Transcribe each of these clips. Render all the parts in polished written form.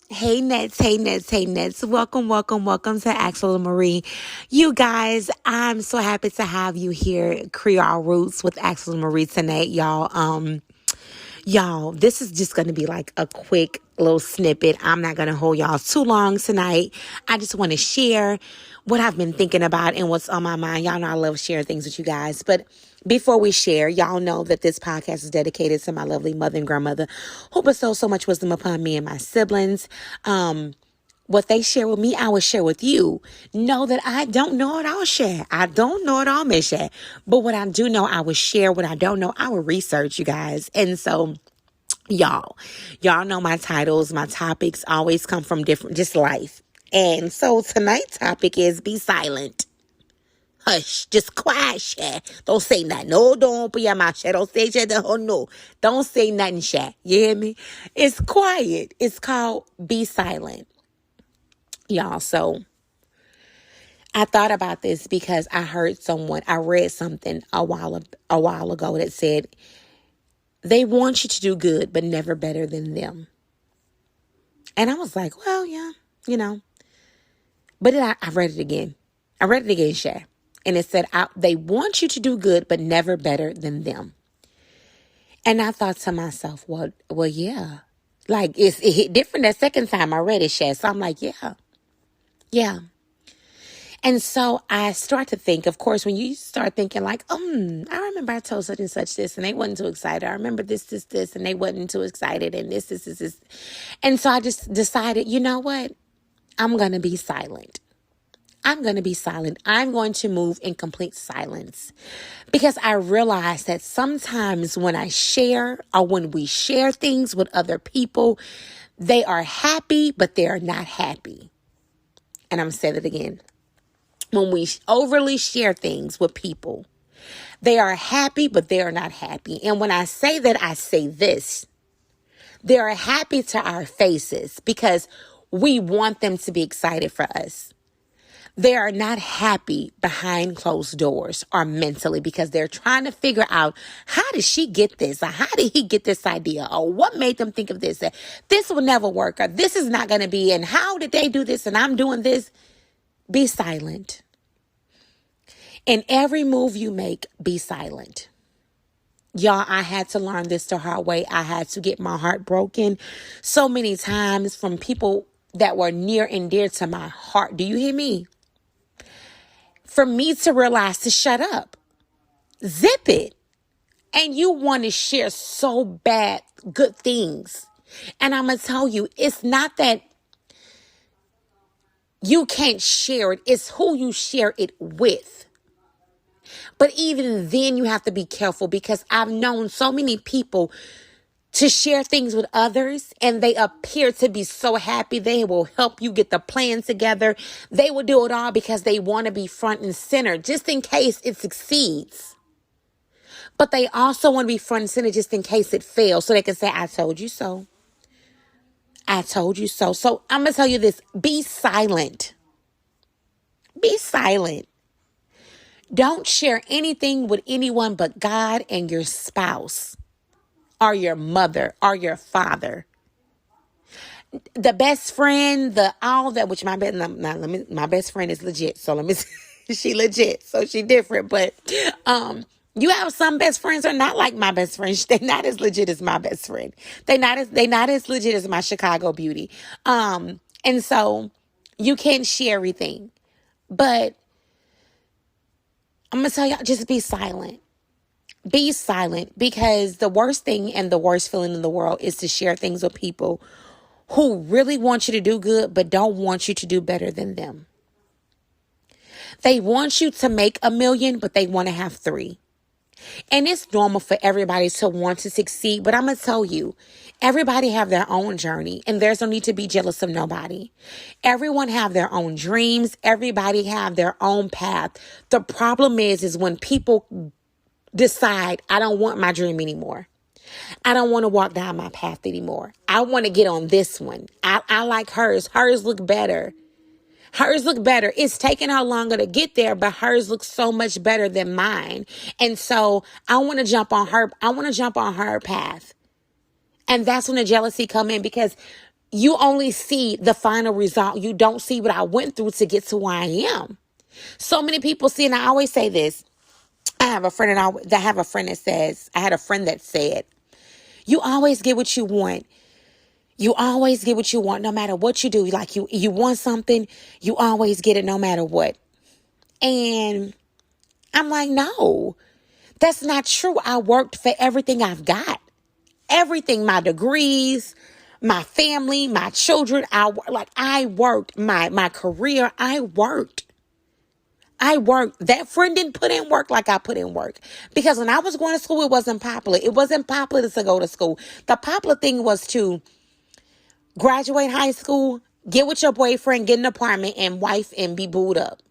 Hey Nets, hey Nets, hey Nets. Welcome to Axel and Marie. You guys, I'm so happy to have you here, Creole Roots with Axel and Marie tonight, y'all. Y'all, this is just going to be like a quick little snippet. I'm not going to hold y'all too long tonight. I just want to share what I've been thinking about and what's on my mind. Y'all know I love sharing things with you guys. But before we share, y'all know that this podcast is dedicated to my lovely mother and grandmother who bestowed so much wisdom upon me and my siblings. What they share with me, I will share with you. Know that I don't know it all, share. I don't know it all, Miss Share. But what I do know, I will share. What I don't know, I will research, you guys. And so, y'all know my titles, my topics always come from different, just life. And so tonight's topic is be silent. Hush, just quiet, share. Don't say nothing. No, don't open your mouth, share. Don't say share. Oh, no. Don't say nothing, share. You hear me? It's quiet. It's called be silent. Y'all, so I thought about this because I read something a while ago that said they want you to do good, but never better than them. And I was like, well, yeah, you know. But then I read it again. I read it again, Shay. And it said, they want you to do good, but never better than them. And I thought to myself, well, yeah. Like, it hit different that second time I read it, Shay. So I'm like, yeah. And so I start to think, of course, when you start thinking like, I remember I told such and such this and they wasn't too excited. I remember this, and they wasn't too excited and this. And so I just decided, you know what? I'm going to be silent. I'm going to be silent. I'm going to move in complete silence because I realize that sometimes when I share or when we share things with other people, they are happy, but they are not happy. And I'm going to say that again. When we overly share things with people, they are happy, but they are not happy. And when I say that, I say this. They are happy to our faces because we want them to be excited for us. They are not happy behind closed doors or mentally because they're trying to figure out how did she get this or how did he get this idea or what made them think of this. This will never work or this is not going to be and how did they do this and I'm doing this. Be silent. In every move you make, be silent. Y'all, I had to learn this the hard way. I had to get my heart broken so many times from people that were near and dear to my heart. Do you hear me? For me to realize to shut up, zip it. And you want to share so bad good things. And I'm going to tell you, it's not that you can't share it. It's who you share it with. But even then you have to be careful because I've known so many people to share things with others and they appear to be so happy. They will help you get the plan together. They will do it all because they want to be front and center just in case it succeeds. But they also want to be front and center just in case it fails so they can say, I told you so. I told you so. So I'm going to tell you this. Be silent. Be silent. Don't share anything with anyone but God and your spouse or your mother or your father. The best friend, all that, which my best friend is legit. So she legit. So she different. But you have some best friends are not like my best friends. They're not as legit as my best friend. They not as legit as my Chicago beauty. And so you can't share everything. But I'm going to tell y'all, just be silent. Be silent because the worst thing and the worst feeling in the world is to share things with people who really want you to do good, but don't want you to do better than them. They want you to make 1 million, but they want to have 3. And it's normal for everybody to want to succeed, but I'm going to tell you, everybody have their own journey and there's no need to be jealous of nobody. Everyone have their own dreams. Everybody have their own path. The problem is when people decide, I don't want my dream anymore. I don't want to walk down my path anymore. I want to get on this one. I like hers. Hers look better. Hers look better. It's taking her longer to get there, but hers looks so much better than mine. And so I want to jump on her. I want to jump on her path. And that's when the jealousy come in because you only see the final result. You don't see what I went through to get to where I am. So many people see, and I always say this. I have a friend that says, I had a friend that said, you always get what you want. You always get what you want no matter what you do. Like you want something, you always get it no matter what. And I'm like, no, that's not true. I worked for everything I've got. Everything, my degrees, my family, my children. I worked my career. I worked. That friend didn't put in work like I put in work. Because when I was going to school, it wasn't popular. It wasn't popular to go to school. The popular thing was to graduate high school, get with your boyfriend, get an apartment, and wife, and be booed up.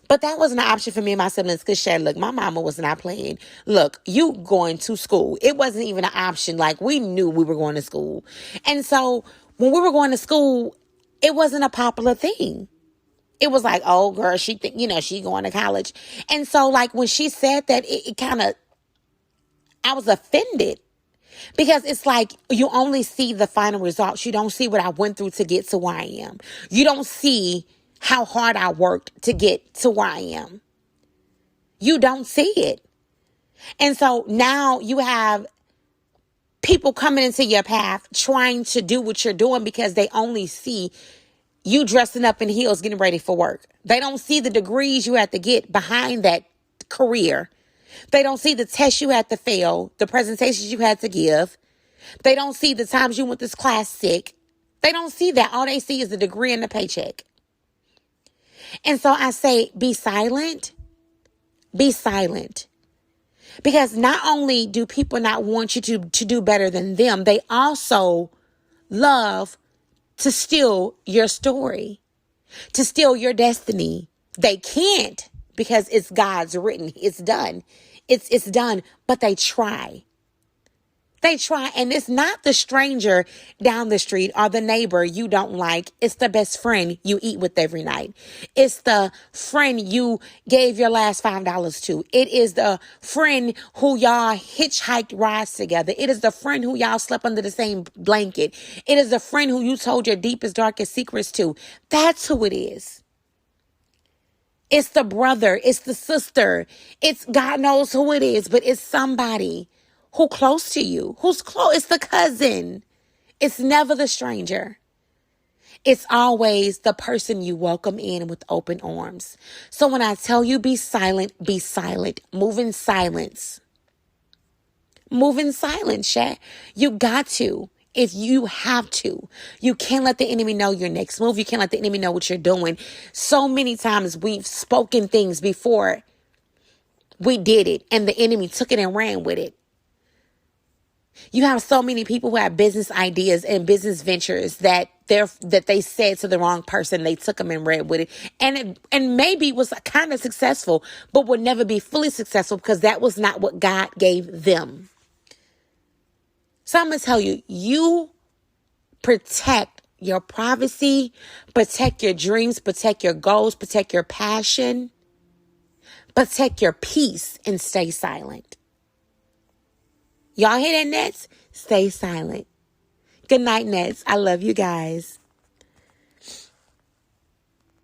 But that wasn't an option for me and my siblings because, look, my mama was not playing. Look, you going to school. It wasn't even an option. Like, we knew we were going to school. And so when we were going to school, it wasn't a popular thing. It was like, oh, girl, she going to college. And so, like, when she said that, it kind of, I was offended. Because it's like you only see the final results. You don't see what I went through to get to where I am. You don't see how hard I worked to get to where I am. You don't see it. And so now you have people coming into your path trying to do what you're doing because they only see you dressing up in heels getting ready for work. They don't see the degrees you have to get behind that career. They don't see the tests you had to fail, the presentations you had to give. They don't see the times you went to class sick. They don't see that. All they see is the degree and the paycheck. And so I say, be silent. Be silent. Because not only do people not want you to do better than them, they also love to steal your story, to steal your destiny. They can't because it's God's written. It's done. It's done. But they try. They try. And it's not the stranger down the street or the neighbor you don't like. It's the best friend you eat with every night. It's the friend you gave your last $5 to. It is the friend who y'all hitchhiked rides together. It is the friend who y'all slept under the same blanket. It is the friend who you told your deepest, darkest secrets to. That's who it is. It's the brother. It's the sister. It's God knows who it is, but it's somebody who close to you, who's close. It's the cousin. It's never the stranger. It's always the person you welcome in with open arms. So when I tell you be silent, be silent. Move in silence. Move in silence, Shay. You got to. If you have to, you can't let the enemy know your next move. You can't let the enemy know what you're doing. So many times we've spoken things before we did it and the enemy took it and ran with it. You have so many people who have business ideas and business ventures that they said to the wrong person. They took them and ran with it. And maybe was kind of successful, but would never be fully successful because that was not what God gave them. So I'm going to tell you, you protect your privacy, protect your dreams, protect your goals, protect your passion, protect your peace, and stay silent. Y'all hear that, Nets? Stay silent. Good night, Nets. I love you guys.